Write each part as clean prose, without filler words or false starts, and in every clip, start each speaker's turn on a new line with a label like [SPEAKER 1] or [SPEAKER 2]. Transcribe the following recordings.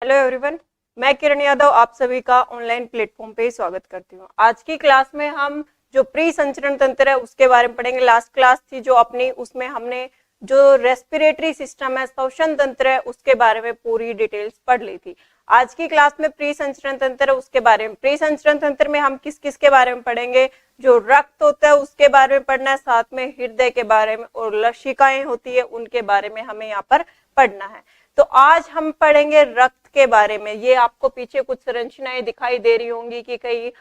[SPEAKER 1] Hello everyone, मैं किरण यादव आप सभी का ऑनलाइन प्लेटफॉर्म पे स्वागत करती हूँ। आज की क्लास में हम जो प्री संचरण तंत्र है उसके बारे में पढ़ेंगे। लास्ट क्लास थी जो अपनी, उसमें हमने जो रेस्पिरेटरी सिस्टम है, श्वसन तंत्र है, उसके बारे में पूरी डिटेल्स पढ़ ली थी। आज की क्लास में प्री संचरण तंत्र है उसके बारे में, प्री संचरण तंत्र में हम किस किस के बारे में पढ़ेंगे, जो रक्त होता है उसके बारे में पढ़ना है, साथ में हृदय के बारे में और लसिकाएं होती है उनके बारे में हमें यहाँ पर पढ़ना है। तो आज हम पढ़ेंगे रक्त के बारे में। ये आपको पीछे कुछ संरचनाएं दिखाई दे रही होंगी कि कई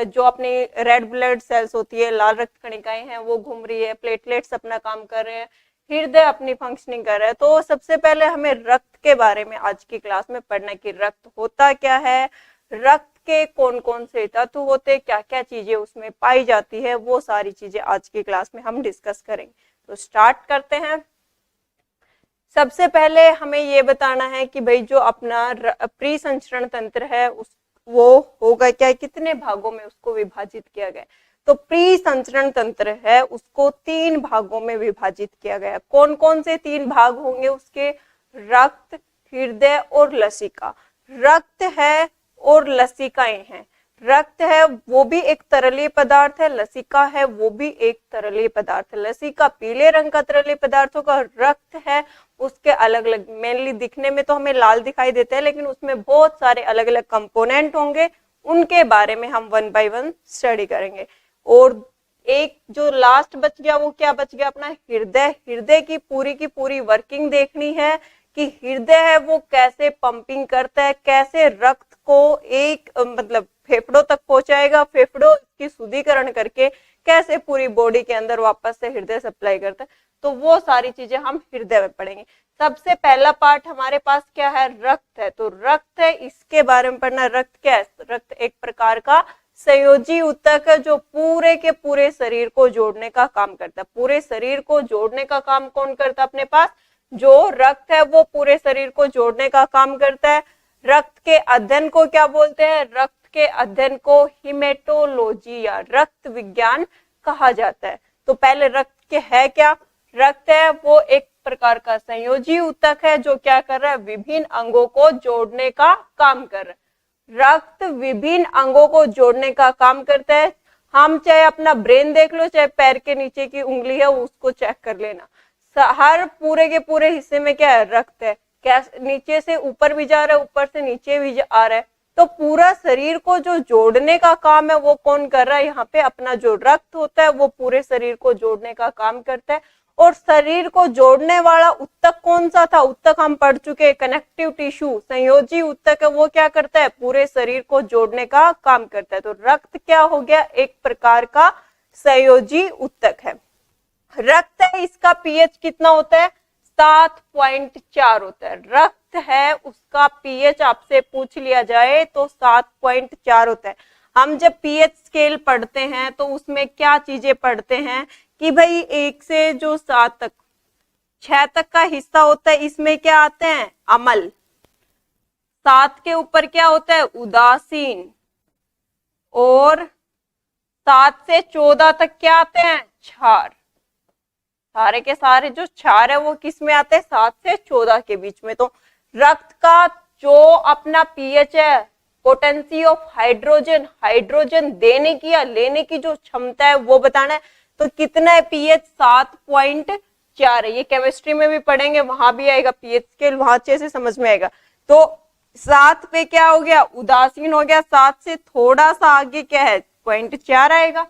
[SPEAKER 1] जो अपनी रेड ब्लड सेल्स होती है, लाल रक्त कणिकाएं हैं, वो घूम रही है, प्लेटलेट्स अपना काम कर रहे हैं, हृदय अपनी फंक्शनिंग कर रहा है। तो सबसे पहले हमें रक्त के बारे में आज की क्लास में पढ़ना है कि रक्त होता क्या है, रक्त के कौन कौन से तत्व होते हैं, क्या क्या चीजें उसमें पाई जाती है, वो सारी चीजें आज की क्लास में हम डिस्कस करेंगे। तो स्टार्ट करते हैं। सबसे पहले हमें ये बताना है कि भाई जो अपना प्री संचरण तंत्र है वो होगा क्या, कितने भागों में उसको विभाजित किया गया। तो प्री संचरण तंत्र है उसको 3 भागों में विभाजित किया गया। कौन कौन से 3 भाग होंगे उसके? रक्त, हृदय और लसिका। रक्त है और लसिकाएं हैं। रक्त है वो भी एक तरलीय पदार्थ है, लसिका है वो भी एक तरलीय पदार्थ है। लसिका पीले रंग का तरलीय पदार्थ होगा, रक्त है उसके अलग अलग, मेनली दिखने में तो हमें लाल दिखाई देता है लेकिन उसमें बहुत सारे अलग अलग कंपोनेंट होंगे, उनके बारे में हम 1 बाय 1 स्टडी करेंगे। और एक जो लास्ट बच गया वो क्या बच गया अपना? हृदय। हृदय की पूरी वर्किंग देखनी है कि हृदय है वो कैसे पंपिंग करता है, कैसे रक्त को एक मतलब फेफड़ों तक पहुंचाएगा, फेफड़ों की शुद्धिकरण करके कैसे पूरी बॉडी के अंदर वापस से हृदय सप्लाई करता है। तो वो सारी चीजें हम हृदय में पढ़ेंगे। सबसे पहला पार्ट हमारे पास क्या है? रक्त है। तो रक्त है, इसके बारे में पढ़ना। रक्त क्या है? रक्त एक प्रकार का संयोजी ऊतक है जो पूरे के पूरे शरीर को जोड़ने का काम करता है। पूरे शरीर को जोड़ने का काम कौन करता है अपने पास? जो रक्त है वो पूरे शरीर को जोड़ने का काम करता है। रक्त के अध्ययन को क्या बोलते हैं? रक्त के अध्ययन को हिमेटोलॉजी या रक्त विज्ञान कहा जाता है। तो पहले रक्त के है क्या? रक्त है वो एक प्रकार का संयोजी ऊतक है जो क्या कर रहा है? विभिन्न अंगों को जोड़ने का काम कर रहा है। रक्त विभिन्न अंगों को जोड़ने का काम करता है। हम चाहे अपना ब्रेन देख लो, चाहे पैर के नीचे की उंगली है उसको चेक कर लेना, हर पूरे के पूरे हिस्से में क्या है? रक्त है। क्या नीचे से ऊपर भी जा रहा है, ऊपर से नीचे भी आ रहा है। तो पूरा शरीर को जो जोड़ने का काम है वो कौन कर रहा है? यहाँ पे अपना जो रक्त होता है वो पूरे शरीर को जोड़ने का काम करता है। और शरीर को जोड़ने वाला ऊतक कौन सा था? ऊतक हम पढ़ चुके हैं, कनेक्टिव टिश्यू, संयोजी ऊतक है वो क्या करता है? पूरे शरीर को जोड़ने का काम करता है। तो रक्त क्या हो गया? एक प्रकार का संयोजी ऊतक है। रक्त है, इसका पीएच कितना होता है? 7.4 होता है। रक्त है उसका पीएच आपसे पूछ लिया जाए तो 7.4 होता है। हम जब पीएच स्केल पढ़ते हैं तो उसमें क्या चीजें पढ़ते हैं कि भाई 1 से जो 7 तक, 6 तक का हिस्सा होता है, इसमें क्या आते हैं? अम्ल। 7 के ऊपर क्या होता है? उदासीन। और 7 से 14 तक क्या आते हैं? क्षार। सारे के सारे जो क्षार है वो किस में आते हैं? 7 से 14 के बीच में। तो रक्त का जो अपना पीएच है, पोटेंसी ऑफ हाइड्रोजन, हाइड्रोजन देने की या लेने की जो क्षमता है वो बताना है। तो कितना है पीएच? 7.4 है। ये केमिस्ट्री में भी पढ़ेंगे, वहां भी आएगा पीएच स्केल, वहां अच्छे से समझ में आएगा। तो 7 पे क्या हो गया? उदासीन हो गया। 7 से थोड़ा सा आगे क्या है? 0.4 आएगा।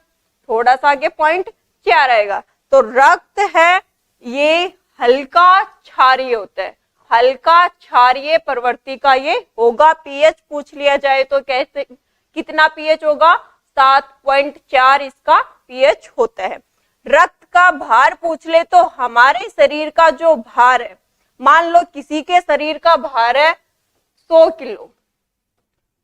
[SPEAKER 1] थोड़ा सा आगे 0.4 आएगा। तो रक्त है ये हल्का क्षारीय होता है, हल्का क्षारीय प्रवृत्ति का ये होगा। पीएच पूछ लिया जाए तो कैसे, कितना पीएच होगा? 7.4 इसका पीएच होता है। रक्त का भार पूछ ले तो हमारे शरीर का जो भार है, मान लो किसी के शरीर का भार है 100 किलो,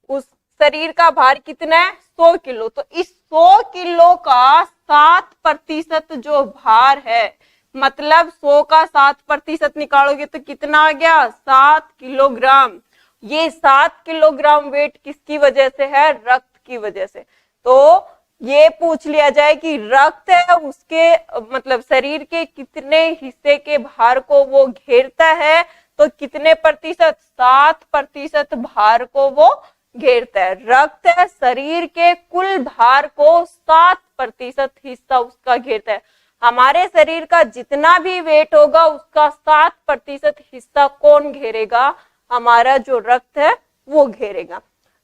[SPEAKER 1] उस शरीर का भार कितना है? 100 किलो। तो इस 100 किलो का 7% जो भार है, मतलब 100 का 7% निकालोगे तो कितना आ गया? 7 किलोग्राम। ये 7 किलोग्राम वेट किसकी वजह से है? रक्त की वजह से। तो ये पूछ लिया जाए कि रक्त है उसके मतलब शरीर के कितने हिस्से के भार को वो घेरता है, तो कितने प्रतिशत? 7% भार को वो घेरता है। रक्त है शरीर के कुल भार को 7% हिस्सा उसका घेरता है। हमारे शरीर का जितना भी वेट होगा उसका 7% हिस्सा कौन घेरेगा? हमारा जो रक्त है वो घेरेगा।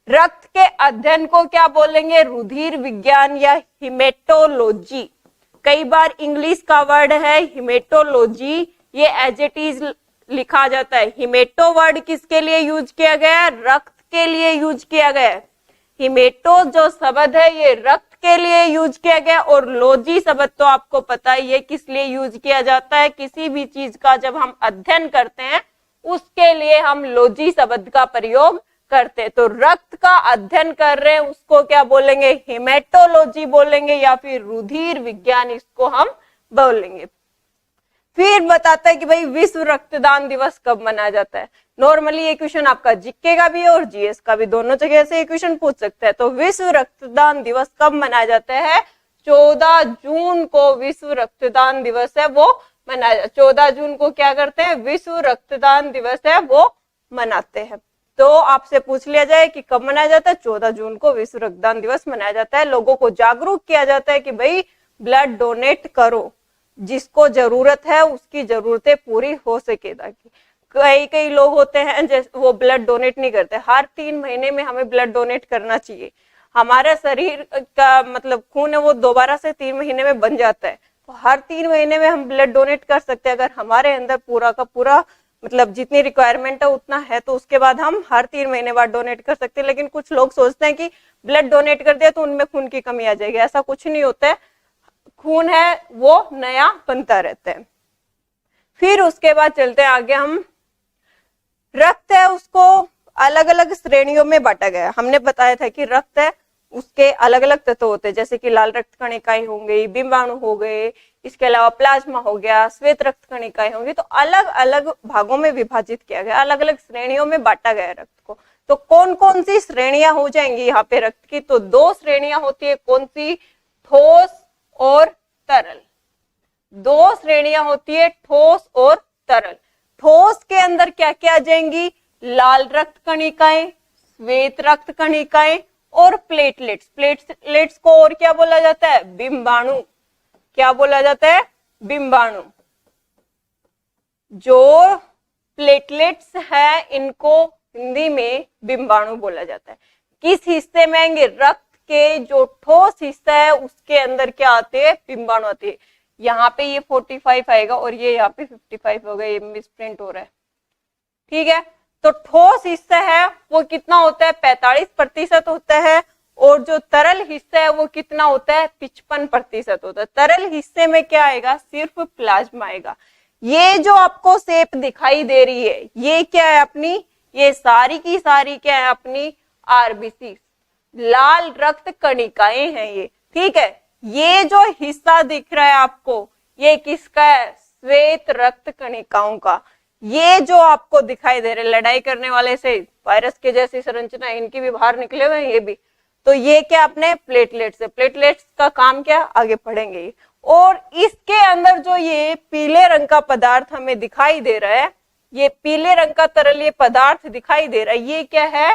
[SPEAKER 1] रक्त के अध्ययन को क्या बोलेंगे? रुधिर विज्ञान या हिमेटोलॉजी। कई बार इंग्लिश का वर्ड है हिमेटोलॉजी, ये एज इट इज लिखा जाता है। हिमेटो वर्ड किसके लिए यूज किया गया है? रक्त के लिए यूज किया गया है। हिमेटो जो शब्द है ये रक्त के लिए यूज किया गया, और लॉजी शब्द तो आपको पता है ये किस लिए यूज किया जाता है। किसी भी चीज का जब हम अध्ययन करते हैं उसके लिए हम लॉजी शब्द का प्रयोग करते हैं। तो रक्त का अध्ययन कर रहे हैं उसको क्या बोलेंगे? हिमेटोलॉजी बोलेंगे, या फिर रुधिर विज्ञान इसको हम बोलेंगे। फिर बताता है कि भाई विश्व रक्तदान दिवस कब मनाया जाता है। नॉर्मली ये क्वेश्चन आपका जीके का भी है और जीएस का भी, दोनों जगह से ये क्वेश्चन पूछ सकते हैं। तो विश्व रक्तदान दिवस कब मनाया जाता है? 14 जून को विश्व रक्तदान दिवस है वो मनाया। 14 जून को क्या करते हैं? विश्व रक्तदान दिवस है वो मनाते हैं। तो आपसे पूछ लिया जाए कि कब मनाया जाता है? 14 जून को विश्व रक्तदान दिवस मनाया जाता है। लोगों को जागरूक किया जाता है कि भाई ब्लड डोनेट करो, जिसको जरूरत है उसकी जरूरतें पूरी हो सके। ताकि कई लोग होते हैं जैसे वो ब्लड डोनेट नहीं करते। हर 3 महीने में हमें ब्लड डोनेट करना चाहिए। हमारे शरीर का मतलब खून है वो दोबारा से 3 महीने में बन जाता है, तो हर 3 महीने में हम ब्लड डोनेट कर सकते हैं। अगर हमारे अंदर पूरा का पूरा मतलब जितनी रिक्वायरमेंट है उतना है तो उसके बाद हम हर 3 महीने बाद डोनेट कर सकते हैं। लेकिन कुछ लोग सोचते हैं कि ब्लड डोनेट कर दिया तो उनमें खून की कमी आ जाएगी। ऐसा कुछ नहीं होता है, खून है वो नया बनता रहता है। फिर उसके बाद चलते हैं आगे। हम रक्त है उसको अलग अलग श्रेणियों में बांटा गया। हमने बताया था कि रक्त है उसके अलग अलग तत्व होते हैं, जैसे कि लाल रक्त कणिकाएं हो गई, बिंबाणु हो गए, इसके अलावा प्लाज्मा हो गया, श्वेत रक्त कणिकाएं होंगी। तो अलग अलग भागों में विभाजित किया गया, अलग अलग श्रेणियों में बांटा गया रक्त को। तो कौन कौन सी श्रेणियां हो जाएंगी यहाँ पे रक्त की? तो 2 श्रेणियां होती है। कौन सी? ठोस और तरल। 2 श्रेणियां होती है, ठोस और तरल। ठोस के अंदर क्या क्या आ जाएंगी? लाल रक्त कणिकाएं, श्वेत रक्त कणिकाएं और प्लेटलेट्स। प्लेटलेट्स को और क्या बोला जाता है? बिंबाणु। क्या बोला जाता है? बिंबाणु। जो प्लेटलेट्स है इनको हिंदी में बिंबाणु बोला जाता है। किस हिस्से में आएंगे? रक्त के जो ठोस हिस्सा है उसके अंदर क्या आते हैं? बिंबाणु आते हैं। यहाँ पे ये 45 आएगा और ये यहाँ पे 55 होगा, ये मिसप्रिंट हो रहा है। ठीक है, तो ठोस हिस्सा है वो कितना होता है? 45% होता है, और जो तरल हिस्सा है वो कितना होता है? 55% होता है। तरल हिस्से में क्या आएगा? सिर्फ प्लाज्मा आएगा। ये जो आपको शेप दिखाई दे रही है ये क्या है अपनी? ये सारी की सारी क्या है अपनी? आरबीसी, लाल रक्त कणिकाएं हैं ये। ठीक है, ये जो हिस्सा दिख रहा है आपको ये किसका है? श्वेत रक्त कणिकाओं का। ये जो आपको दिखाई दे रहे लड़ाई करने वाले से वायरस के जैसी संरचना, इनकी भी बाहर निकले हुए हैं ये भी। तो ये क्या अपने प्लेटलेट्स है। प्लेटलेट्स का काम क्या? आगे पढ़ेंगे। और इसके अंदर जो ये पीले रंग का पदार्थ हमें दिखाई दे रहा है, ये पीले रंग का तरलीय पदार्थ दिखाई दे रहा है, ये क्या है?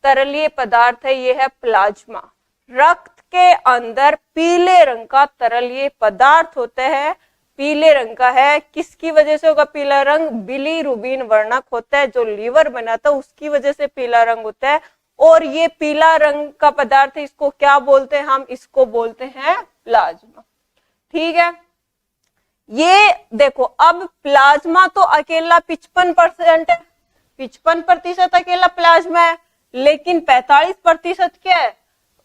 [SPEAKER 1] तरलीय पदार्थ है, ये है प्लाज्मा। रक्त के अंदर पीले रंग का तरलीय पदार्थ होता है, पीले रंग का है। किसकी वजह से होगा पीला रंग? बिलीरुबिन वर्णक होता है जो लीवर बनाता है, उसकी वजह से पीला रंग होता है। और ये पीला रंग का पदार्थ इसको क्या बोलते हैं? हम इसको बोलते हैं प्लाज्मा। ठीक है, ये देखो अब प्लाज्मा तो अकेला 55% है, 55% अकेला प्लाज्मा है, लेकिन 45% क्या है?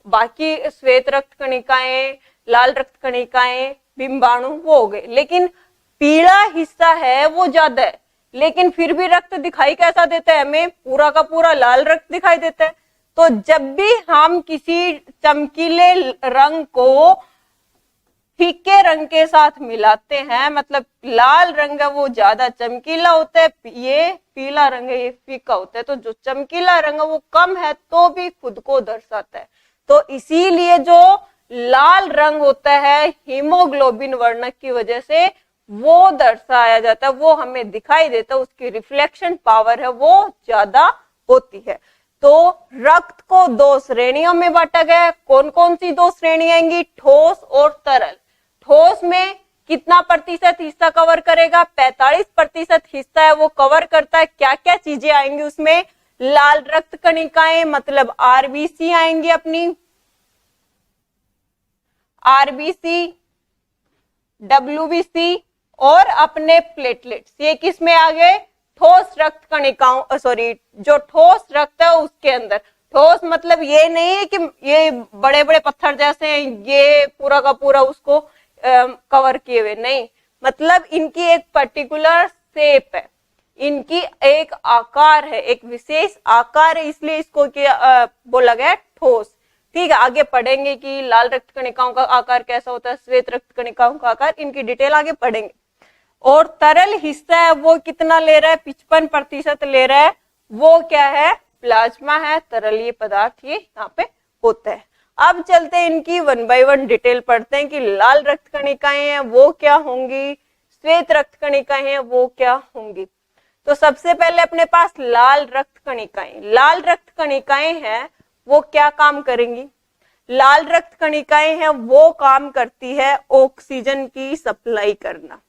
[SPEAKER 1] बाकी श्वेत रक्त कणिकाएं, लाल रक्त कणिकाएं, बिंबाणु वो हो गए। लेकिन पीला हिस्सा है वो ज्यादा है, लेकिन फिर भी रक्त दिखाई कैसा देता है हमें? पूरा का पूरा लाल रक्त दिखाई देता है। तो जब भी हम किसी चमकीले रंग को फीके रंग के साथ मिलाते हैं, मतलब लाल रंग है वो ज्यादा चमकीला होता है, ये पीला रंग है ये फीका होता है। तो जो चमकीला रंग है वो कम है तो भी खुद को दर्शाता है। तो इसीलिए जो लाल रंग होता है हीमोग्लोबिन वर्णक की वजह से वो दर्शाया जाता है, वो हमें दिखाई देता है, उसकी रिफ्लेक्शन पावर है वो ज्यादा होती है। तो रक्त को दो श्रेणियों में बांटा गया है। कौन कौन सी दो श्रेणी आएंगी? ठोस और तरल। ठोस में कितना प्रतिशत हिस्सा कवर करेगा? 45% हिस्सा है वो कवर करता है। क्या क्या चीजें आएंगी उसमें? लाल रक्त कणिकाएं मतलब आरबीसी आएंगी, अपनी आरबीसी, डब्ल्यूबीसी और अपने प्लेटलेट्स। ये किस में आ गए? ठोस रक्त कणिकाओं, सॉरी, जो ठोस रक्त है उसके अंदर। ठोस मतलब ये नहीं है कि ये बड़े बड़े पत्थर जैसे हैं, ये पूरा का पूरा उसको कवर किए हुए, नहीं, मतलब इनकी एक पर्टिकुलर शेप है, इनकी एक आकार है, एक विशेष आकार है, इसलिए इसको बोला गया ठोस। ठीक है, आगे पढ़ेंगे कि लाल रक्त कणिकाओं का आकार कैसा होता है, श्वेत रक्त कणिकाओं का आकार, इनकी डिटेल आगे पढ़ेंगे। और तरल हिस्सा है वो कितना ले रहा है? 55% ले रहा है। वो क्या है? प्लाज्मा है, तरलीय पदार्थ ये यहाँ पे होता है। अब चलते हैं इनकी 1 by 1 डिटेल पढ़ते हैं कि लाल रक्त कणिकाएं हैं वो क्या होंगी, श्वेत रक्त कणिकाएं हैं वो क्या होंगी। तो सबसे पहले अपने पास लाल रक्त कणिकाएं। लाल रक्त कणिकाएं हैं वो क्या काम करेंगी? लाल रक्त कणिकाएं हैं वो काम करती है ऑक्सीजन की सप्लाई करना।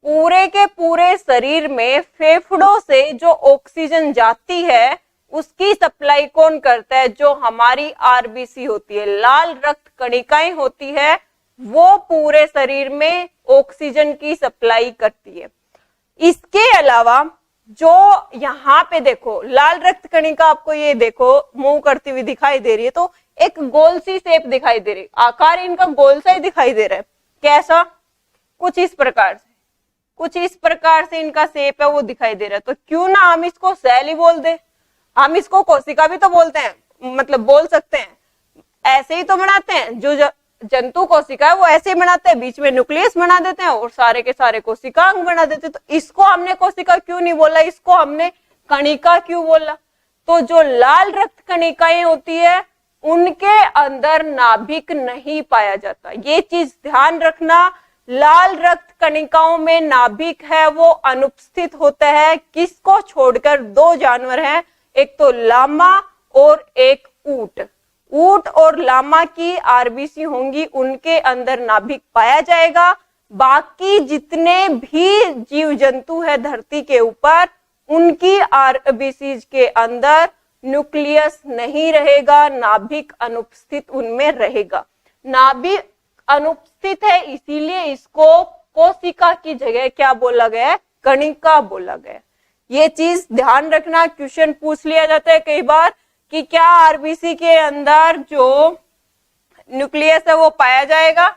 [SPEAKER 1] पूरे के पूरे शरीर में फेफड़ों से जो ऑक्सीजन जाती है उसकी सप्लाई कौन करता है? जो हमारी आरबीसी होती है, लाल रक्त कणिकाएं होती है, वो पूरे शरीर में ऑक्सीजन की सप्लाई करती है। इसके अलावा जो यहाँ पे देखो लाल रक्त कणिका, आपको ये देखो मूव करती हुई दिखाई दे रही है, तो एक गोल सी शेप दिखाई दे रही है, आकार इनका गोल सा ही दिखाई दे रहा है। कैसा? कुछ इस प्रकार से, कुछ इस प्रकार से इनका शेप है वो दिखाई दे रहा है। तो क्यों ना हम इसको सेल ही बोल दे, हम इसको कोशिका भी तो बोलते हैं, मतलब बोल सकते हैं, ऐसे ही तो बनाते हैं, जो जंतु कोशिका है वो ऐसे ही बनाते हैं, बीच में न्यूक्लियस बना देते हैं और सारे के सारे कोशिकांग बना देते हैं। तो इसको हमने कोशिका क्यों नहीं बोला, इसको हमने कणिका क्यों बोला? तो जो लाल रक्त कणिकाएं होती है उनके अंदर नाभिक नहीं पाया जाता, ये चीज ध्यान रखना। लाल रक्त कणिकाओं में नाभिक है वो अनुपस्थित होता है। किसको छोड़कर? दो जानवर हैं, एक तो लामा और एक ऊंट। ऊंट और लामा की आरबीसी होंगी, उनके अंदर नाभिक पाया जाएगा। बाकी जितने भी जीव जंतु है धरती के ऊपर, उनकी आरबीसी के अंदर न्यूक्लियस नहीं रहेगा, नाभिक अनुपस्थित उनमें रहेगा। नाभिक अनुपस्थित है इसीलिए इसको कोशिका की जगह क्या बोला गया? कणिका बोला गया। ये चीज ध्यान रखना, क्वेश्चन पूछ लिया जाता है कई बार कि क्या आरबीसी के अंदर जो न्यूक्लियस है वो पाया जाएगा?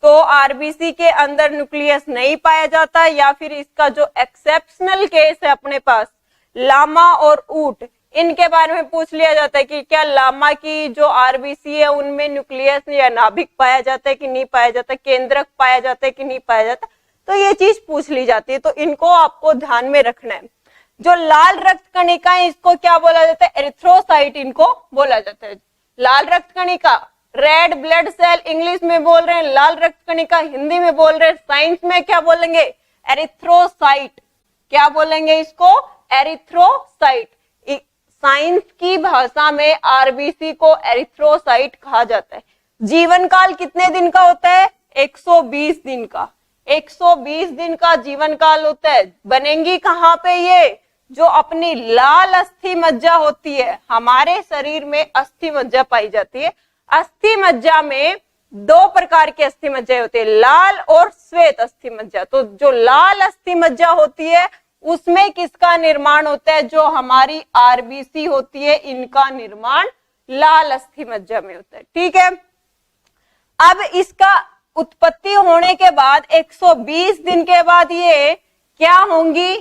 [SPEAKER 1] तो आरबीसी के अंदर न्यूक्लियस नहीं पाया जाता, या फिर इसका जो एक्सेप्शनल केस है अपने पास लामा और ऊंट, इनके बारे में पूछ लिया जाता है कि क्या लामा की जो आरबीसी है उनमें न्यूक्लियस या नाभिक पाया जाता है कि नहीं पाया जाता, केंद्रक पाया जाता है कि नहीं पाया जाता। तो ये चीज पूछ ली जाती है, तो इनको आपको ध्यान में रखना है। जो लाल रक्त कणिका है इसको क्या बोला जाता है? एरिथ्रोसाइट इनको बोला जाता है। लाल रक्त कणिका, रेड ब्लड सेल इंग्लिश में बोल रहे हैं, लाल रक्त कणिका हिंदी में बोल रहे हैं, साइंस में क्या बोलेंगे? एरिथ्रोसाइट। क्या बोलेंगे इसको? एरिथ्रोसाइट। साइंस की भाषा में आरबीसी को एरिथ्रोसाइट कहा जाता है। जीवन काल कितने दिन का होता है? 120 दिन का। 120 दिन का जीवन काल होता है। बनेंगी कहां पे? ये जो अपनी लाल अस्थि मज्जा होती है, हमारे शरीर में अस्थि मज्जा पाई जाती है। अस्थि मज्जा में दो प्रकार की अस्थि मज्जा होती है, लाल और श्वेत अस्थि मज्जा। तो जो लाल अस्थि मज्जा होती है उसमें किसका निर्माण होता है? जो हमारी आरबीसी होती है, इनका निर्माण लाल अस्थि मज्जा में होता है। ठीक है, अब इसका उत्पत्ति होने के बाद 120 दिन के बाद ये क्या होंगी?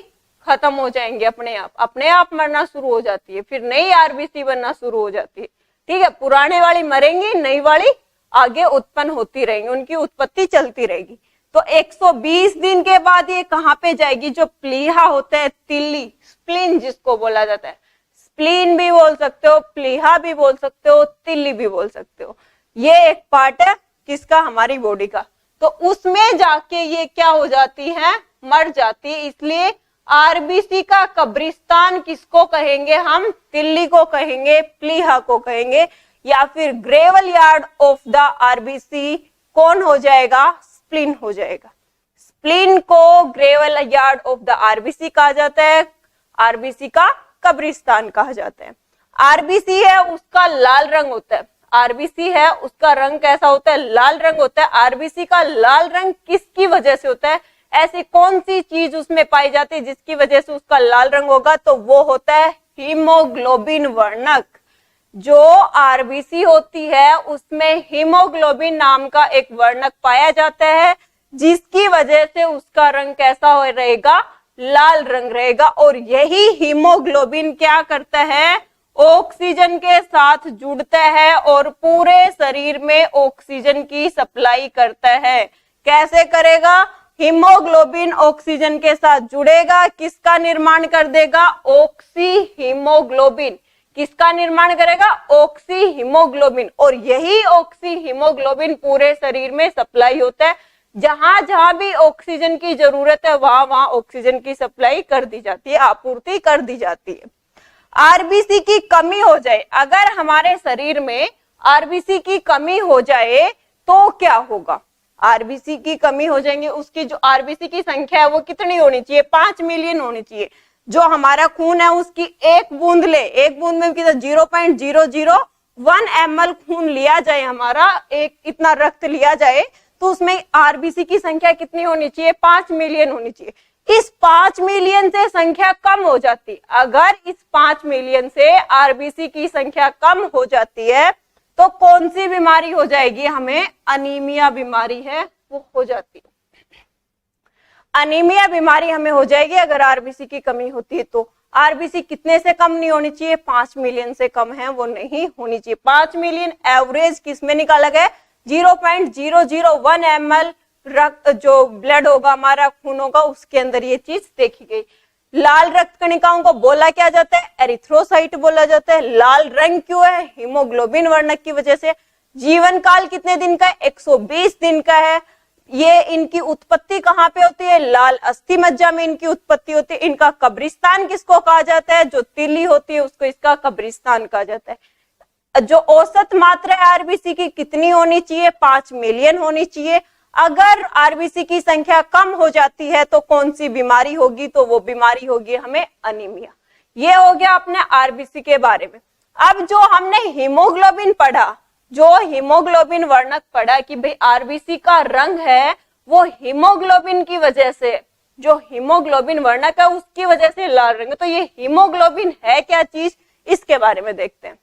[SPEAKER 1] खत्म हो जाएंगे अपने आप मरना शुरू हो जाती है, फिर नई आरबीसी बनना शुरू हो जाती है। ठीक है, पुराने वाली मरेंगी, नई वाली आगे उत्पन्न होती रहेंगी, उनकी उत्पत्ति चलती रहेगी। तो 120 दिन के बाद ये कहां पे जाएगी? जो प्लीहा होता है, तिल्ली, स्प्लीन जिसको बोला जाता है, स्प्लीन भी बोल सकते हो, प्लीहा भी बोल सकते हो, तिल्ली भी बोल सकते हो। ये एक पार्ट है किसका? हमारी बॉडी का। तो उसमें जाके ये क्या हो जाती है, मर जाती है। इसलिए आरबीसी का कब्रिस्तान किसको कहेंगे हम, तिल्ली को कहेंगे, प्लीहा को कहेंगे, या फिर gravel yard of the RBC कौन हो जाएगा, स्प्लीन हो जाएगा। स्प्लीन को gravel yard of the RBC कहा जाता है, आरबीसी का कब्रिस्तान कहा जाता है। आरबीसी है उसका लाल रंग होता है, आरबीसी है उसका रंग कैसा होता है, लाल रंग होता है। आरबीसी का लाल रंग किसकी वजह से होता है, ऐसी कौन सी चीज उसमें पाई जाती है जिसकी वजह से उसका लाल रंग होगा, तो वो होता है हीमोग्लोबिन वर्णक। जो आरबीसी होती है उसमें हीमोग्लोबिन नाम का एक वर्णक पाया जाता है, जिसकी वजह से उसका रंग कैसा हो रहेगा, लाल रंग रहेगा। और यही हीमोग्लोबिन क्या करता है, ऑक्सीजन के साथ जुड़ता है और पूरे शरीर में ऑक्सीजन की सप्लाई करता है। कैसे करेगा, हीमोग्लोबिन ऑक्सीजन के साथ जुड़ेगा, किसका निर्माण कर देगा, ऑक्सी हीमोग्लोबिन। किसका निर्माण करेगा, ऑक्सी हीमोग्लोबिन। और यही ऑक्सी हीमोग्लोबिन पूरे शरीर में सप्लाई होता है। जहां जहां भी ऑक्सीजन की जरूरत है वहां वहां ऑक्सीजन की सप्लाई कर दी जाती है, आपूर्ति कर दी जाती है। आरबीसी की कमी हो जाए, अगर हमारे शरीर में आरबीसी की कमी हो जाए तो क्या होगा, आरबीसी की कमी हो जाएंगे, उसकी जो आरबीसी की संख्या है वो कितनी होनी चाहिए, 5 मिलियन होनी चाहिए। जो हमारा खून है उसकी एक बूंद ले, एक बूंद में कितना 0.001 ml खून लिया जाए, हमारा एक इतना रक्त लिया जाए, तो उसमें आरबीसी की संख्या कितनी होनी चाहिए, 5 मिलियन होनी चाहिए। इस 5 मिलियन से संख्या कम हो जाती, अगर इस 5 मिलियन से आरबीसी की संख्या कम हो जाती है तो कौन सी बीमारी हो जाएगी, हमें अनीमिया बीमारी है वो हो जाती है। अनीमिया बीमारी हमें हो जाएगी अगर आरबीसी की कमी होती है। तो आरबीसी कितने से कम नहीं होनी चाहिए, 5 मिलियन से कम है वो नहीं होनी चाहिए। 5 मिलियन एवरेज किसमें निकाला गया, 0.001 ml रक्त जो ब्लड होगा हमारा, खून होगा, उसके अंदर ये चीज देखी गई। लाल रक्त कणिकाओं को बोला क्या जाता है, एरिथ्रोसाइट बोला जाता है। लाल रंग क्यों है, हीमोग्लोबिन वर्णक की वजह से। जीवन काल कितने दिन का है, 120 दिन का है। ये इनकी उत्पत्ति कहाँ पे होती है, लाल अस्थि मज्जा में इनकी उत्पत्ति होती है। इनका कब्रिस्तान किसको कहा जाता है, जो तिल्ली होती है उसको इसका कब्रिस्तान कहा जाता है। जो औसत मात्रा है आरबीसी की कितनी होनी चाहिए, 5 मिलियन होनी चाहिए। अगर आरबीसी की संख्या कम हो जाती है तो कौन सी बीमारी होगी, तो वो बीमारी होगी हमें अनीमिया। ये हो गया अपने आरबीसी के बारे में। अब जो हमने हीमोग्लोबिन पढ़ा, जो हीमोग्लोबिन वर्णक पढ़ा कि भाई आरबीसी का रंग है वो हीमोग्लोबिन की वजह से, जो हीमोग्लोबिन वर्णक है उसकी वजह से लाल रंग। तो ये हीमोग्लोबिन है क्या चीज, इसके बारे में देखते हैं।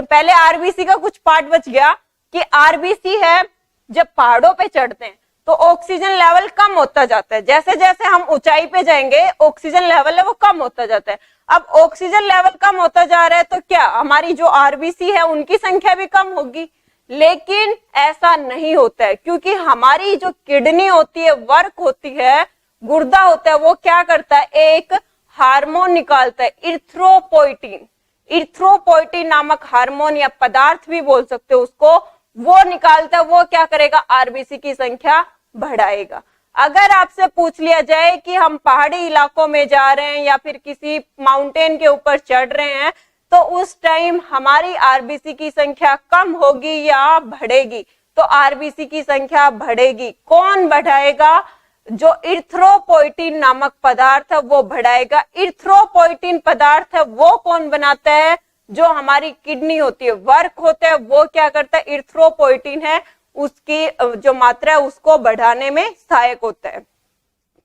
[SPEAKER 1] पहले आरबीसी का कुछ पार्ट बच गया कि आरबीसी है, जब पहाड़ों पे चढ़ते हैं तो ऑक्सीजन लेवल कम होता जाता है। जैसे जैसे हम ऊंचाई पे जाएंगे ऑक्सीजन लेवल है वो कम होता जाता है। अब ऑक्सीजन लेवल कम होता जा रहा है तो क्या हमारी जो आरबीसी है उनकी संख्या भी कम होगी, लेकिन ऐसा नहीं होता है, क्योंकि हमारी जो किडनी होती है, वर्क होती है, गुर्दा होता है, वो क्या करता है, एक हार्मोन निकालता है, इरिथ्रोपोइटिन। इरिथ्रोपोइटिन नामक हार्मोन या पदार्थ भी बोल सकते हो उसको, वो निकालता है। वो क्या करेगा, आरबीसी की संख्या बढ़ाएगा। अगर आपसे पूछ लिया जाए कि हम पहाड़ी इलाकों में जा रहे हैं या फिर किसी माउंटेन के ऊपर चढ़ रहे हैं तो उस टाइम हमारी आरबीसी की संख्या कम होगी या बढ़ेगी, तो आरबीसी की संख्या बढ़ेगी। कौन बढ़ाएगा, जो इरिथ्रोपोइटिन नामक पदार्थ है वो बढ़ाएगा। इरिथ्रोपोइटिन पदार्थ है वो कौन बनाता है, जो हमारी किडनी होती है, वर्क होता है, वो क्या करता है, इरिथ्रोपोइटिन है, उसकी जो मात्रा है उसको बढ़ाने में सहायक होता है।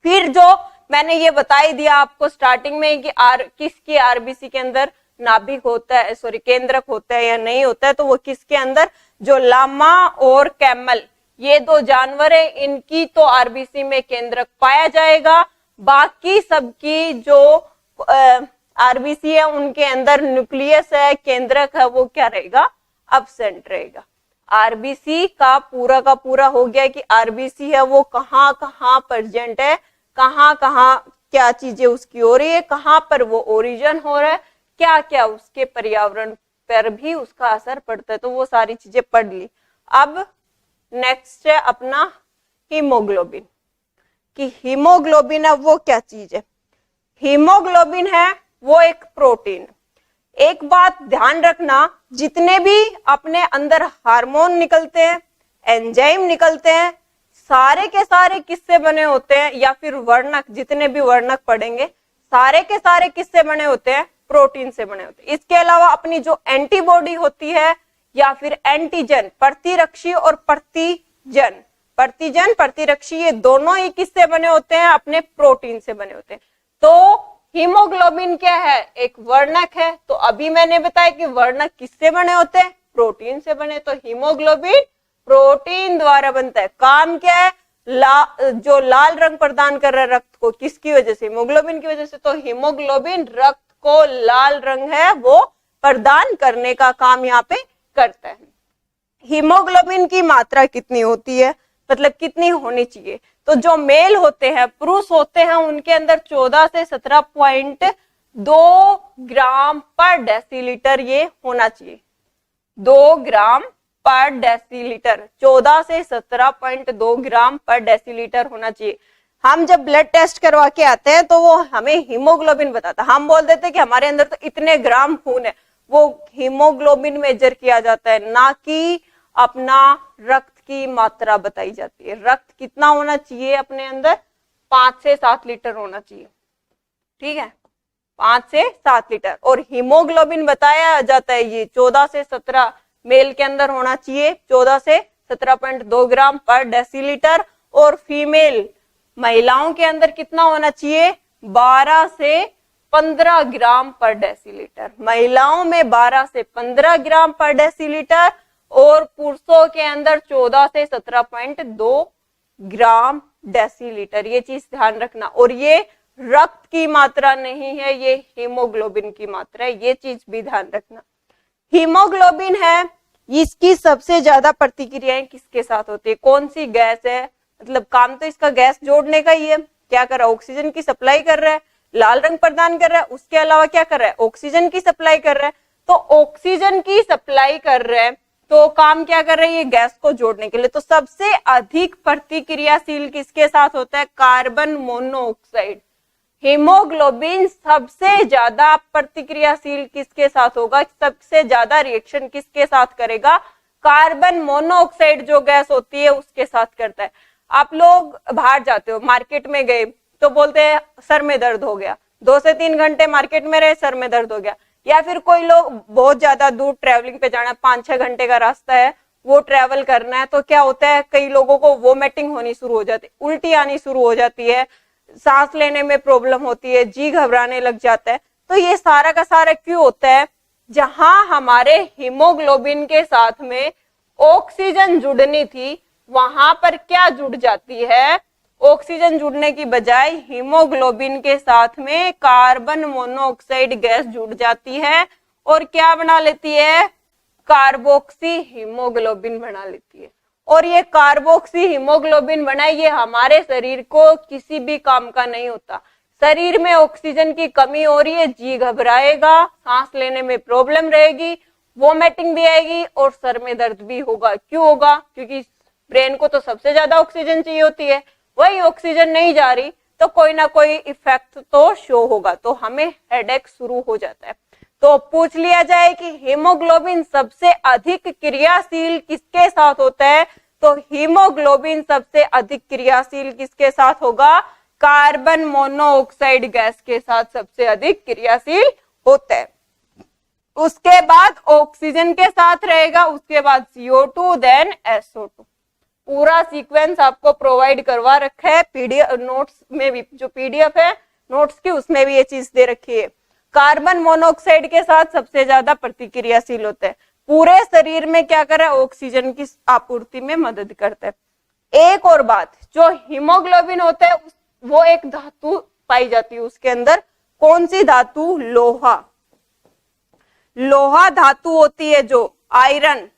[SPEAKER 1] फिर जो मैंने ये बता ही दिया आपको स्टार्टिंग में कि किसकी आरबीसी के अंदर नाभिक होता है, सॉरी केंद्रक होता है या नहीं होता है, तो वो किसके अंदर, जो लामा और कैमल, ये दो जानवर है, इनकी तो आरबीसी में केंद्रक पाया जाएगा। बाकी सबकी जो आरबीसी है उनके अंदर न्यूक्लियस है, केंद्रक है, वो क्या रहेगा, एब्सेंट रहेगा। आरबीसी का पूरा हो गया कि आरबीसी है वो कहाँ कहाँ प्रेजेंट है, कहाँ कहाँ क्या चीजें उसकी हो रही है, कहाँ पर वो ओरिजिन हो रहा है, क्या क्या उसके पर्यावरण पर भी उसका असर पड़ता है, तो वो सारी चीजें पढ़ ली। अब नेक्स्ट है अपना हीमोग्लोबिन, कि हीमोग्लोबिन है वो क्या चीज है। हीमोग्लोबिन है वो एक प्रोटीन। एक बात ध्यान रखना, जितने भी अपने अंदर हार्मोन निकलते हैं, एंजाइम निकलते हैं, सारे के सारे किससे बने होते हैं, या फिर वर्णक, जितने भी वर्णक पढ़ेंगे सारे के सारे किससे बने होते हैं, प्रोटीन से बने होते हैं। इसके अलावा अपनी जो एंटीबॉडी होती है या फिर एंटीजन, प्रतिरक्षी और प्रतिजन, प्रतिजन प्रतिरक्षी, ये दोनों ही किससे बने होते हैं, अपने प्रोटीन से बने होते हैं। तो हीमोग्लोबिन क्या है, एक वर्णक है। तो अभी मैंने बताया कि वर्णक किससे बने होते हैं, प्रोटीन से बने। तो हीमोग्लोबिन प्रोटीन द्वारा बनता है। काम क्या है, जो लाल रंग प्रदान कर रहा है रक्त को, किसकी वजह से, हीमोग्लोबिन की वजह से। तो हीमोग्लोबिन रक्त को लाल रंग है वो प्रदान करने का काम यहाँ पे करता है। हीमोग्लोबिन की मात्रा कितनी होती है, मतलब कितनी होनी चाहिए। तो जो मेल होते हैं, पुरुष होते हैं, उनके अंदर 14 से 17.2 ग्राम पर डेसीलीटर ये होना चाहिए। 2 ग्राम पर डेसीलीटर, 14 से 17.2 ग्राम पर डेसीलीटर होना चाहिए। हम जब ब्लड टेस्ट करवा के आते हैं तो वो हमें हीमोग्लोबिन बताता है। हम बोल देते हैं कि हमारे अंदर तो इतने ग्राम खून है, वो हीमोग्लोबिन मेजर किया जाता है, ना कि अपना रक्त की मात्रा बताई जाती है। रक्त कितना होना चाहिए अपने अंदर, 5 से 7 लीटर होना चाहिए, ठीक है, 5 से 7 लीटर। और हीमोग्लोबिन बताया जाता है ये 14 से 17 मेल के अंदर होना चाहिए, 14 से 17.2 ग्राम पर डेसीलीटर। और फीमेल महिलाओं के अंदर कितना होना चाहिए, 12 से 15 ग्राम पर डेसीलीटर। महिलाओं में 12 से 15 ग्राम पर डेसीलीटर और पुरुषों के अंदर 14 से 17.2 ग्राम डेसीलीटर। ये चीज ध्यान रखना। और ये रक्त की मात्रा नहीं है, ये हीमोग्लोबिन की मात्रा है, ये चीज भी ध्यान रखना। हीमोग्लोबिन है, इसकी सबसे ज्यादा प्रतिक्रियाएं किसके साथ होती है, कौन सी गैस है, मतलब काम तो इसका गैस जोड़ने का ही है। क्या कर रहा है, ऑक्सीजन की सप्लाई कर रहा है, लाल रंग प्रदान कर रहा है, उसके अलावा क्या कर रहा है, ऑक्सीजन की सप्लाई कर रहा है। तो ऑक्सीजन की सप्लाई कर रहा है तो काम क्या कर रही है, गैस को जोड़ने के लिए। तो सबसे अधिक प्रतिक्रियाशील किसके साथ होता है, कार्बन मोनोऑक्साइड। हीमोग्लोबिन सबसे ज्यादा प्रतिक्रियाशील किसके साथ होगा, सबसे ज्यादा रिएक्शन किसके साथ करेगा, कार्बन मोनोऑक्साइड जो गैस होती है उसके साथ करता है। आप लोग बाहर जाते हो, मार्केट में गए तो बोलते हैं सर में दर्द हो गया, 2 से 3 घंटे मार्केट में रहे, सर में दर्द हो गया। या फिर कोई लोग बहुत ज्यादा दूर ट्रेवलिंग पे जाना है, 5-6 घंटे का रास्ता है, वो ट्रेवल करना है, तो क्या होता है, कई लोगों को वोमिटिंग होनी शुरू हो जाती है, उल्टी आनी शुरू हो जाती है, सांस लेने में प्रॉब्लम होती है, जी घबराने लग जाता है। तो ये सारा का सारा क्यों होता है, जहां हमारे हीमोग्लोबिन के साथ में ऑक्सीजन जुड़नी थी वहां पर क्या जुड़ जाती है, ऑक्सीजन जुड़ने की बजाय हीमोग्लोबिन के साथ में कार्बन मोनोऑक्साइड गैस जुड़ जाती है और क्या बना लेती है, कार्बोक्सी हीमोग्लोबिन बना लेती है। और ये कार्बोक्सी हीमोग्लोबिन बना, ये हमारे शरीर को किसी भी काम का नहीं होता। शरीर में ऑक्सीजन की कमी हो रही है, जी घबराएगा, सांस लेने में प्रॉब्लम रहेगी, वोमिटिंग भी आएगी और सर में दर्द भी होगा। क्यों होगा, क्योंकि ब्रेन को तो सबसे ज्यादा ऑक्सीजन चाहिए होती है, वही ऑक्सीजन नहीं जा रही तो कोई ना कोई इफेक्ट तो शो होगा, तो हमें हेडेक शुरू हो जाता है। तो पूछ लिया जाए कि हीमोग्लोबिन सबसे अधिक क्रियाशील किसके साथ होता है, तो हीमोग्लोबिन सबसे अधिक क्रियाशील किसके साथ होगा, कार्बन मोनोऑक्साइड गैस के साथ सबसे अधिक क्रियाशील होता है। उसके बाद ऑक्सीजन के साथ रहेगा, उसके बाद CO2, देन SO2। पूरा सीक्वेंस आपको प्रोवाइड करवा रखा है पीडीएफ नोट्स में भी, जो पीडीएफ है नोट्स की उसमें भी ये चीज दे रखी है। कार्बन मोनोऑक्साइड के साथ सबसे ज्यादा प्रतिक्रियाशील होता है, पूरे शरीर में क्या कर रहा है, ऑक्सीजन की आपूर्ति में मदद करता है। एक और बात, जो हीमोग्लोबिन होता है वो एक धातु पाई जाती है उसके अंदर, कौन सी धातु, लोहा। लोहा धातु होती है जो आयरन,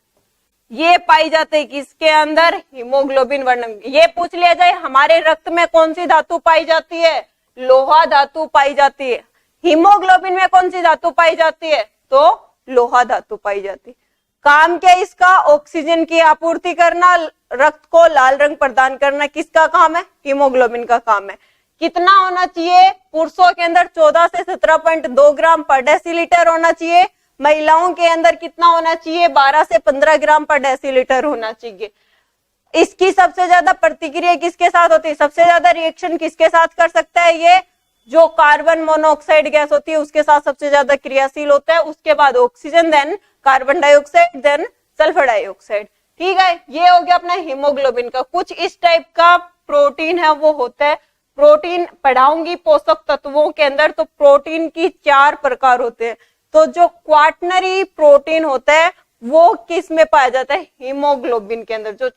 [SPEAKER 1] ये पाई जाती है किसके अंदर, हीमोग्लोबिन वर्णक। ये पूछ लिया जाए हमारे रक्त में कौन सी धातु पाई जाती है, लोहा धातु पाई जाती है। हीमोग्लोबिन में कौन सी धातु पाई जाती है, तो लोहा धातु पाई जाती है। काम क्या इसका, ऑक्सीजन की आपूर्ति करना रक्त को लाल रंग प्रदान करना किसका काम है? हीमोग्लोबिन का काम है। कितना होना चाहिए? पुरुषों के अंदर 14 से 17.2 ग्राम पर डेसीलीटर होना चाहिए। महिलाओं के अंदर कितना होना चाहिए? 12 से 15 ग्राम पर डेसीलीटर होना चाहिए। इसकी सबसे ज्यादा प्रतिक्रिया किसके साथ होती है? सबसे ज्यादा रिएक्शन किसके साथ कर सकता है? ये जो कार्बन मोनोऑक्साइड गैस होती है उसके साथ सबसे ज्यादा क्रियाशील होता है। उसके बाद oxygen, then carbon dioxide, then sulphur dioxide. ठीक है, ये हो गया अपना हीमोग्लोबिन का। कुछ इस टाइप का प्रोटीन है वो होता है। प्रोटीन पढ़ाऊंगी पोषक तत्वों के अंदर, तो प्रोटीन की 4 प्रकार होते हैं। तो जो क्वाटनरी प्रोटीन होता है वो किस में पाया जाता है? हीमोग्लोबिन के अंदर। जो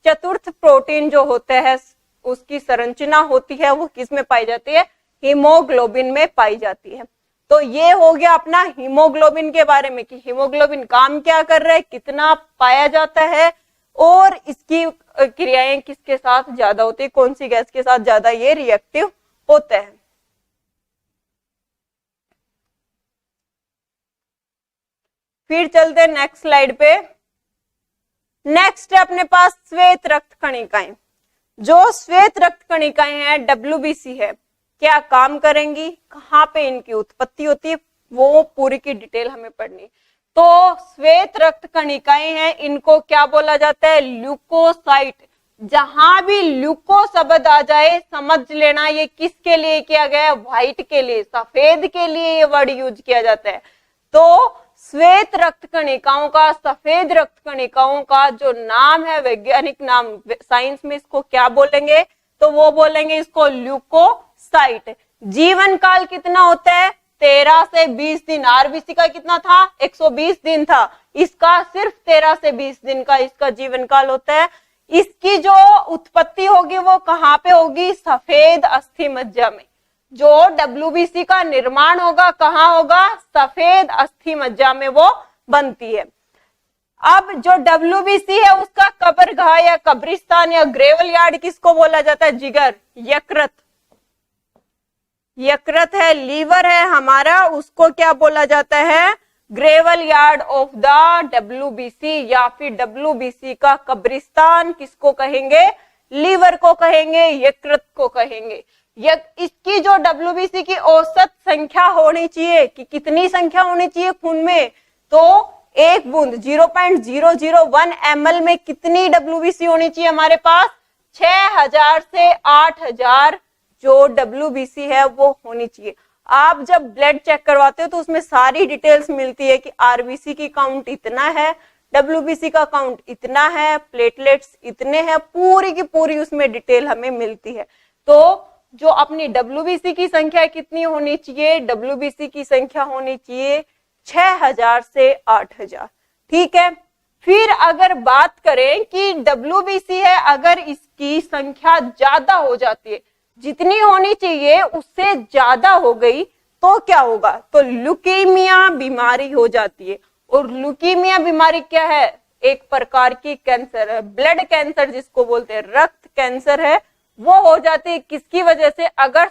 [SPEAKER 1] चतुर्थ प्रोटीन जो होता है उसकी संरचना होती है वो किस में पाई जाती है? हीमोग्लोबिन में पाई जाती है। तो ये हो गया अपना हीमोग्लोबिन के बारे में कि हीमोग्लोबिन काम क्या कर रहा है, कितना पाया जाता है और इसकी क्रियाएं किसके साथ ज्यादा होती है, कौन सी गैस के साथ ज्यादा ये रिएक्टिव होता है। फिर चलते हैं नेक्स्ट स्लाइड पे। नेक्स्ट है अपने पास श्वेत रक्त कणिकाएं। जो श्वेत रक्त कणिकाएं हैं WBC है, क्या काम करेंगी, कहाँ पे इनकी उत्पत्ति होती है, वो पूरी की डिटेल हमें पढ़नी। तो श्वेत रक्त कणिकाएं हैं, इनको क्या बोला जाता है? ल्यूकोसाइट। जहां भी ल्यूको शब्द आ जाए समझ लेना ये किसके लिए किया गया है? व्हाइट के लिए, सफेद के लिए ये वर्ड यूज किया जाता है। तो श्वेत रक्त कणिकाओं का, सफेद रक्त कणिकाओं का जो नाम है, वैज्ञानिक नाम साइंस में इसको क्या बोलेंगे? तो वो बोलेंगे इसको ल्यूकोसाइट। जीवन काल कितना होता है? 13 से 20 दिन। आरबीसी का कितना था? 120 दिन था। इसका सिर्फ 13 से 20 दिन का इसका जीवन काल होता है। इसकी जो उत्पत्ति होगी वो कहाँ पे होगी? सफेद अस्थि मज्जा में। जो WBC का निर्माण होगा कहाँ होगा? सफेद अस्थि मज्जा में वो बनती है। अब जो WBC है उसका कब्रगाह या कब्रिस्तान या ग्रेवल यार्ड किसको बोला जाता है? जिगर, यकृत। यकृत है, लीवर है हमारा, उसको क्या बोला जाता है? Gravel yard of the WBC, या फिर WBC का कब्रिस्तान किसको कहेंगे? लीवर को कहेंगे, यकृत को कहेंगे। इसकी जो WBC की औसत संख्या होनी चाहिए कि कितनी संख्या होनी चाहिए खून में? तो एक बूंद 0.001 ml में कितनी WBC होनी चाहिए हमारे पास? 6000 से 8000 जो WBC है वो होनी चाहिए। आप जब ब्लड चेक करवाते हो तो उसमें सारी डिटेल्स मिलती है कि आरबीसी की काउंट इतना है, WBC का काउंट इतना है, प्लेटलेट्स इतने हैं, पूरी की पूरी उसमें डिटेल हमें मिलती है। तो जो अपनी WBC की संख्या कितनी होनी चाहिए? WBC की संख्या होनी चाहिए 6000 से 8000। ठीक है, फिर अगर बात करें कि WBC है, अगर इसकी संख्या ज्यादा हो जाती है, जितनी होनी चाहिए उससे ज्यादा हो गई तो क्या होगा? तो ल्यूकीमिया बीमारी हो जाती है। और ल्यूकीमिया बीमारी क्या है? एक प्रकार की कैंसर है, ब्लड कैंसर जिसको बोलते हैं, रक्त कैंसर है, वो हो जाती है। किसकी वजह से? अगर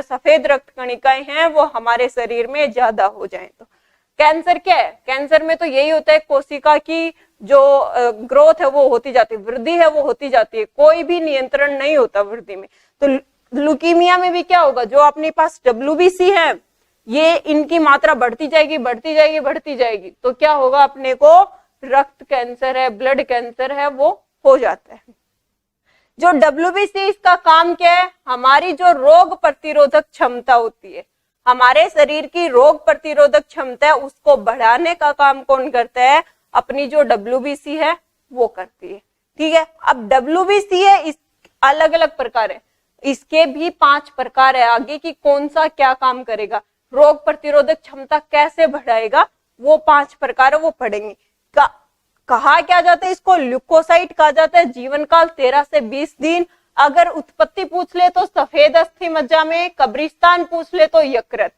[SPEAKER 1] सफेद रक्त कणिकाएं हैं वो हमारे शरीर में ज्यादा हो जाएं तो। कैंसर क्या है? कैंसर में तो यही होता है, कोशिका की जो ग्रोथ है वो होती जाती है, वृद्धि है वो होती जाती है, कोई भी नियंत्रण नहीं होता वृद्धि में। तो ल्यूकीमिया में भी क्या होगा? जो अपने पास WBC है ये इनकी मात्रा बढ़ती जाएगी बढ़ती जाएगी बढ़ती जाएगी, तो क्या होगा? अपने को रक्त कैंसर है, ब्लड कैंसर है, वो हो जाता है। जो WBC इसका काम क्या है? हमारी जो रोग प्रतिरोधक क्षमता होती है, हमारे शरीर की रोग प्रतिरोधक क्षमता है, उसको बढ़ाने का काम कौन करता है? अपनी जो WBC है वो करती है। ठीक है, अब WBC है, इस अलग अलग प्रकार है, इसके भी 5 प्रकार है। आगे की कौन सा क्या काम करेगा, रोग प्रतिरोधक क्षमता कैसे बढ़ाएगा, वो 5 प्रकार है, वो पढ़ेंगे। कहा क्या जाता है इसको? ल्यूकोसाइट कहा जाता है। जीवन काल 13 से 20 दिन। अगर उत्पत्ति पूछ ले तो सफेद अस्थि मज्जा में, कब्रिस्तान पूछ ले तो यकृत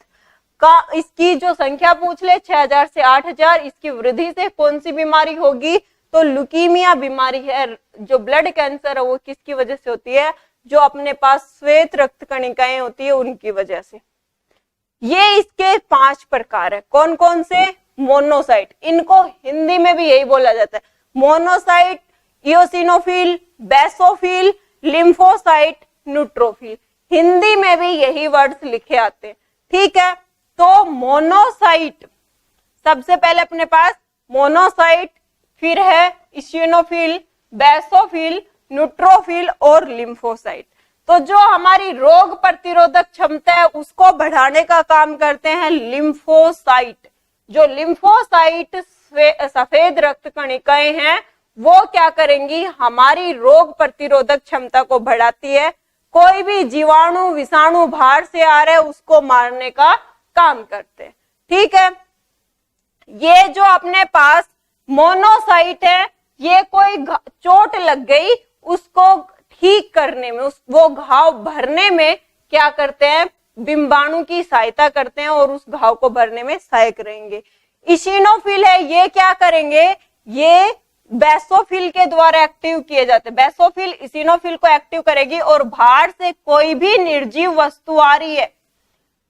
[SPEAKER 1] का। इसकी जो संख्या पूछ ले 6000 से 8000। इसकी वृद्धि से कौन सी बीमारी होगी? तो ल्यूकीमिया बीमारी है। जो ब्लड कैंसर है वो किसकी वजह से होती है? जो अपने पास श्वेत रक्त कणिकाएं होती है उनकी वजह से। ये इसके 5 प्रकार है। कौन कौन से? मोनोसाइट, इनको हिंदी में भी यही बोला जाता है monocyte. Eosinophil, basophil, lymphocyte, neutrophil. Hindi में भी यही वर्ड्स लिखे आते हैं, ठीक है। तो मोनोसाइट, सबसे पहले अपने पास मोनोसाइट, फिर है इओसिनोफिल, बेसोफिल, न्यूट्रोफिल और लिम्फोसाइट। तो जो हमारी रोग प्रतिरोधक क्षमता है उसको बढ़ाने का काम करते हैं लिम्फोसाइट। जो लिम्फोसाइट सफेद रक्त कणिकाएं हैं वो क्या करेंगी, हमारी रोग प्रतिरोधक क्षमता को बढ़ाती है। कोई भी जीवाणु विषाणु बाहर से आ रहे उसको मारने का काम करते हैं, ठीक है। ये जो अपने पास मोनोसाइट है, ये कोई चोट लग गई उसको ठीक करने में, वो घाव भरने में क्या करते हैं, बिंबाणु की सहायता करते हैं और उस घाव को भरने में सहायक रहेंगे। इसिनोफिल है, ये क्या करेंगे, ये बेसोफिल के द्वारा एक्टिव किए जाते हैं। बेसोफिल इसिनोफिल को एक्टिव करेगी और बाहर से कोई भी निर्जीव वस्तु आ रही है,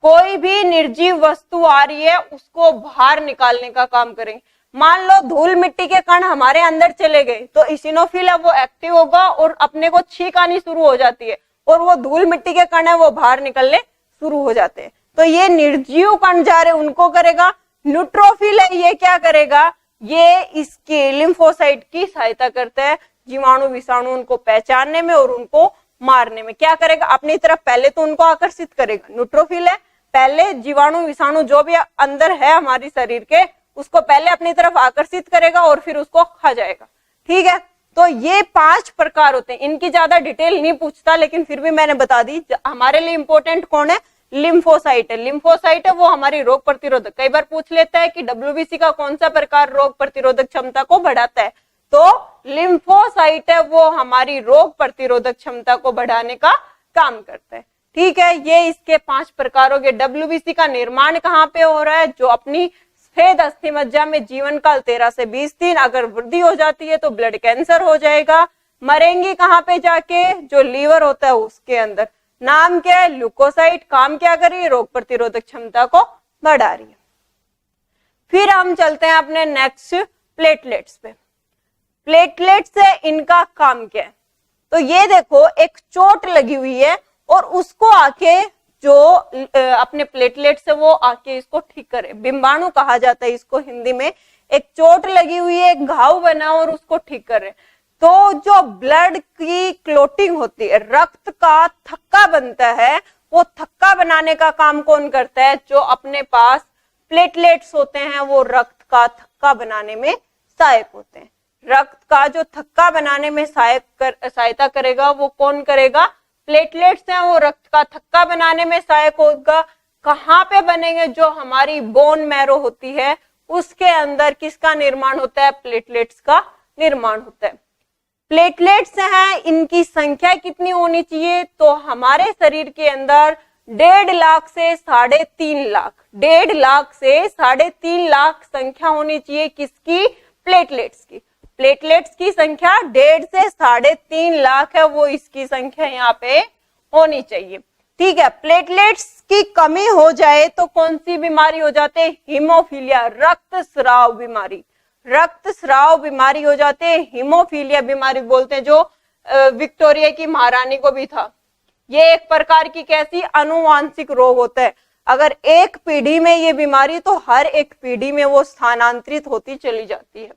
[SPEAKER 1] कोई भी निर्जीव वस्तु आ रही है उसको बाहर निकालने का काम करेंगे। मान लो धूल मिट्टी के कण हमारे अंदर चले गए तो इसिनोफिल है वो एक्टिव होगा और अपने को छींक आनी शुरू हो जाती है और वो धूल मिट्टी के कण है वो बाहर निकलने शुरू हो जाते हैं। तो ये निर्जीव कण जा रहे उनको करेगा। न्यूट्रोफिल है, ये क्या करेगा, ये इसके लिम्फोसाइट की सहायता करता है जीवाणु विषाणु उनको पहचानने में और उनको मारने में। क्या करेगा, अपनी तरफ पहले तो उनको आकर्षित करेगा। न्यूट्रोफिल है, पहले जीवाणु विषाणु जो भी अंदर है हमारी शरीर के उसको पहले अपनी तरफ आकर्षित करेगा और फिर उसको खा जाएगा, ठीक है। तो ये 5 प्रकार होते हैं, इनकी ज्यादा डिटेल नहीं पूछता लेकिन फिर भी मैंने बता दी। हमारे लिए इंपॉर्टेंट कौन है, लिम्फोसाइट है। लिम्फोसाइट है वो हमारी रोग प्रतिरोधक, कई बार पूछ लेता है कि डब्ल्यूबीसी का कौन सा प्रकार रोग प्रतिरोधक क्षमता को बढ़ाता है, तो लिम्फोसाइट है वो हमारी रोग प्रतिरोधक क्षमता को बढ़ाने का काम करता है, ठीक है। ये इसके 5 प्रकारों के। डब्ल्यूबीसी का निर्माण कहाँ पे हो रहा है, जो अपनी सफेद अस्थि मज्जा में जीवन काल 13 से 20 दिन, अगर वृद्धि हो जाती है तो ब्लड कैंसर हो जाएगा। मरेंगी कहाँ पे जाके, जो लीवर होता है उसके अंदर। नाम क्या है, ल्यूकोसाइट। काम क्या कर रही है, रोग प्रतिरोधक क्षमता को बढ़ा रही है। फिर हम चलते हैं अपने नेक्स्ट प्लेटलेट्स पे। प्लेटलेट्स से इनका काम क्या है, तो ये देखो एक चोट लगी हुई है और उसको आके जो अपने प्लेटलेट से वो आके इसको ठीक करे। बिंबाणु कहा जाता है इसको हिंदी में। एक चोट लगी हुई है, एक घाव बना और उसको ठीक करे। तो जो ब्लड की क्लोटिंग होती है, रक्त का थक्का बनता है, वो थक्का बनाने का काम कौन करता है, जो अपने पास प्लेटलेट्स होते हैं वो रक्त का थक्का बनाने में सहायक होते हैं। रक्त का जो थक्का बनाने में सहायता करेगा वो कौन करेगा, प्लेटलेट्स हैं, वो रक्त का थक्का बनाने में सहायक होगा। कहाँ पे बनेंगे, जो हमारी बोन मैरो होती है उसके अंदर किसका निर्माण होता है, प्लेटलेट्स का निर्माण होता है। प्लेटलेट्स हैं, इनकी संख्या कितनी होनी चाहिए, तो हमारे शरीर के अंदर 1.5 लाख से 3.5 लाख, 1.5 लाख से 3.5 लाख संख्या होनी चाहिए किसकी, प्लेटलेट्स की। प्लेटलेट्स की संख्या 1.5 से 3.5 लाख है, वो इसकी संख्या यहाँ पे होनी चाहिए, ठीक है। प्लेटलेट्स की कमी हो जाए तो कौन सी बीमारी हो जाते हैं, हीमोफीलिया, रक्तस्राव बीमारी। रक्तस्राव बीमारी हो जाते हैं, हीमोफीलिया बीमारी बोलते हैं, जो विक्टोरिया की महारानी को भी था। ये एक प्रकार की कैसी अनुवांशिक रोग होता है। अगर एक पीढ़ी में ये बीमारी तो हर एक पीढ़ी में वो स्थानांतरित होती चली जाती है।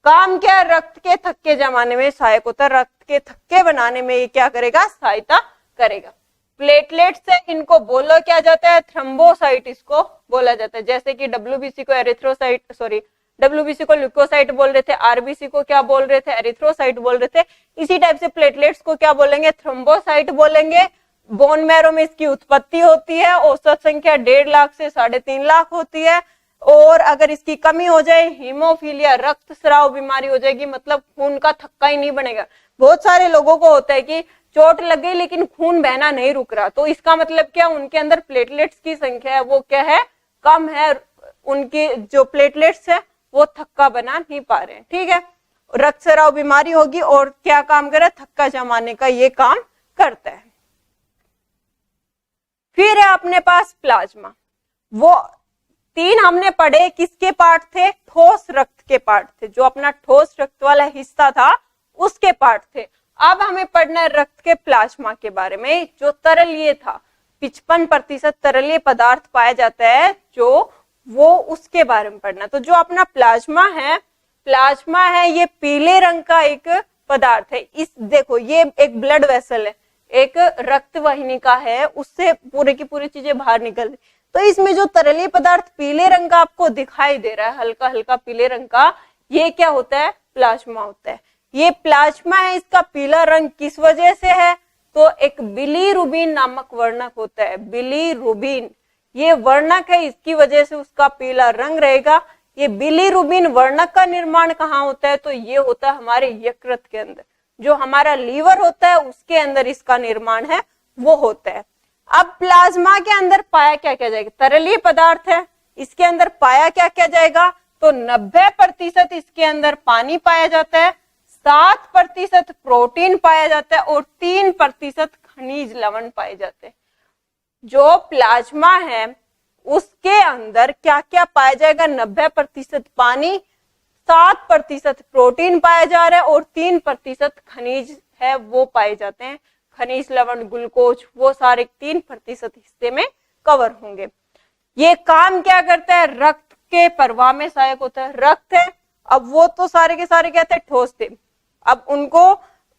[SPEAKER 1] काम क्या है, रक्त के थक्के जमाने में सहायक होता है, रक्त के थक्के बनाने में ये क्या करेगा, सहायता करेगा। प्लेटलेट्स से इनको बोला क्या जाता है, थ्रोम्बोसाइट इसको बोला जाता है। जैसे कि डब्ल्यूबीसी को एरिथ्रोसाइट, सॉरी डब्ल्यूबीसी को ल्यूकोसाइट बोल रहे थे, आरबीसी को क्या बोल रहे थे, एरिथ्रोसाइट बोल रहे थे। इसी टाइप से प्लेटलेट्स को क्या बोलेंगे, थ्रोम्बोसाइट बोलेंगे। बोन मैरो में इसकी उत्पत्ति होती है, औसत संख्या 1.5 लाख से 3.5 लाख होती है। और अगर इसकी कमी हो जाए, हीमोफीलिया, रक्तस्राव बीमारी हो जाएगी, मतलब खून का थक्का ही नहीं बनेगा। बहुत सारे लोगों को होता है कि चोट लग गई लेकिन खून बहना नहीं रुक रहा, तो इसका मतलब क्या, उनके अंदर प्लेटलेट्स की संख्या है वो क्या है, कम है। उनके जो प्लेटलेट्स है वो थक्का बना नहीं पा रहे हैं, ठीक है। रक्तस्राव बीमारी होगी और क्या काम करे, थक्का जमाने का ये काम करता है। फिर है अपने पास प्लाज्मा। वो 3 हमने पढ़े, किसके पार्ट थे, ठोस रक्त के पार्ट थे। जो अपना ठोस रक्त वाला हिस्सा था उसके पार्ट थे। अब हमें पढ़ना है रक्त के प्लाज्मा के बारे में। जो तरलीय था, 55% तरलीय पदार्थ पाया जाता है जो, वो उसके बारे में पढ़ना। तो जो अपना प्लाज्मा है ये पीले रंग का एक पदार्थ है। इस देखो ये एक ब्लड वेसल है, एक रक्त वाहिनिका है, उससे पूरे की पूरी चीजें बाहर निकल रही। तो इसमें जो तरलीय पदार्थ पीले रंग का आपको दिखाई दे रहा है, हल्का हल्का पीले रंग का, ये क्या होता है? प्लाज्मा होता है। ये प्लाज्मा है, इसका पीला रंग किस वजह से है? तो एक बिलीरुबिन नामक वर्णक होता है, बिलीरुबिन, ये वर्णक है, इसकी वजह से उसका पीला रंग रहेगा। ये बिलीरुबिन वर्णक का निर्माण कहाँ होता है? तो ये होता है हमारे यकृत के अंदर, जो हमारा लीवर होता है उसके अंदर इसका निर्माण है वो होता है। अब प्लाज्मा के अंदर पाया क्या क्या जाएगा? तरलीय पदार्थ है, इसके अंदर पाया क्या क्या जाएगा? तो 90% इसके अंदर पानी पाया जाता है, 7% प्रोटीन पाया जाता है और 3% खनिज लवण पाए जाते हैं। जो प्लाज्मा है उसके अंदर क्या क्या पाया जाएगा? 90% पानी, 7% प्रोटीन पाया जा रहा है और 3% खनिज है वो पाए जाते हैं। खनिज लवण, ग्लूकोज, वो सारे 3% हिस्से में कवर होंगे। ये काम क्या करता है? रक्त के प्रवाह में सहायक होता है। रक्त है, अब वो तो सारे के सारे कहते हैं ठोस थे, अब उनको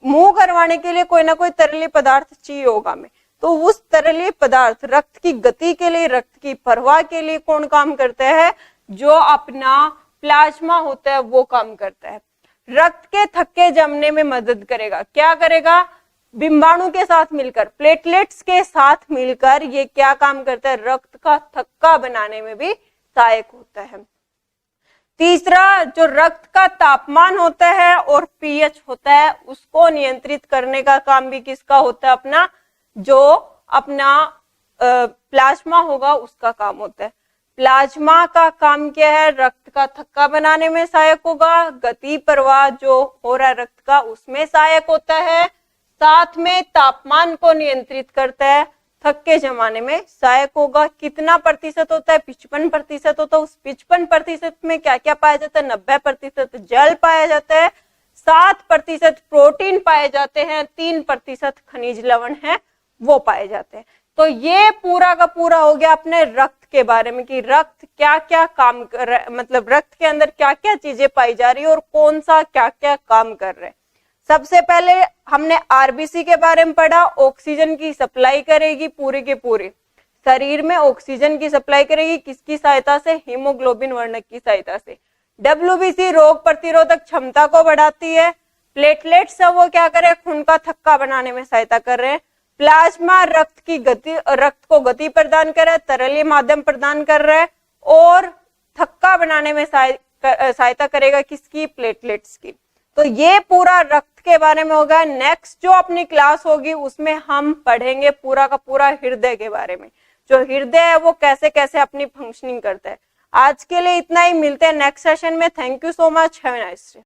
[SPEAKER 1] मूव करवाने के लिए कोई ना कोई तरलीय पदार्थ चाहिए होगा हमें। तो उस तरलीय पदार्थ, रक्त की गति के लिए, रक्त की प्रवाह के लिए कौन काम करता है? जो अपना प्लाज्मा होता है वो काम करता है। रक्त के थक्के जमने में मदद करेगा। क्या करेगा? बिंबाणु के साथ मिलकर, प्लेटलेट्स के साथ मिलकर ये क्या काम करता है? रक्त का थक्का बनाने में भी सहायक होता है। तीसरा, जो रक्त का तापमान होता है और पीएच होता है, उसको नियंत्रित करने का काम भी किसका होता है? अपना, जो अपना प्लाज्मा होगा उसका काम होता है। प्लाज्मा का काम क्या है? रक्त का थक्का बनाने में सहायक होगा, गति प्रवाह जो हो रहा है रक्त का उसमें सहायक होता है, साथ में तापमान को नियंत्रित करता है, थक्के जमाने में सहायक होगा। कितना प्रतिशत होता है? 55% होता है। उस 55% में क्या क्या पाया जाता है? 90% जल पाया जाता है, 7% प्रोटीन पाए जाते हैं, 3% खनिज लवण है वो पाए जाते हैं। तो ये पूरा का पूरा हो गया अपने रक्त के बारे में कि रक्त क्या क्या काम कर रहा है, मतलब रक्त के अंदर क्या क्या चीजें पाई जा रही है और कौन सा क्या क्या काम कर रहे हैं। सबसे पहले हमने आरबीसी के बारे में पढ़ा, ऑक्सीजन की सप्लाई करेगी पूरे के पूरे शरीर में, ऑक्सीजन की सप्लाई करेगी किसकी सहायता से? हीमोग्लोबिन वर्णक की सहायता से। डब्ल्यूबीसी रोग प्रतिरोधक क्षमता को बढ़ाती है। प्लेटलेट्स है वो क्या करे? खून का थक्का बनाने में सहायता कर रहे हैं। प्लाज्मा रक्त की गति, रक्त को गति प्रदान कर रहा है, तरलीय माध्यम प्रदान कर रहा है और थक्का बनाने में सहायता करेगा किसकी? प्लेटलेट्स की। तो ये पूरा रक्त के बारे में होगा। नेक्स्ट जो अपनी क्लास होगी उसमें हम पढ़ेंगे पूरा का पूरा हृदय के बारे में। जो हृदय है वो कैसे कैसे अपनी फंक्शनिंग करता है। आज के लिए इतना ही, मिलते हैं नेक्स्ट सेशन में। Thank you so much, have a nice day.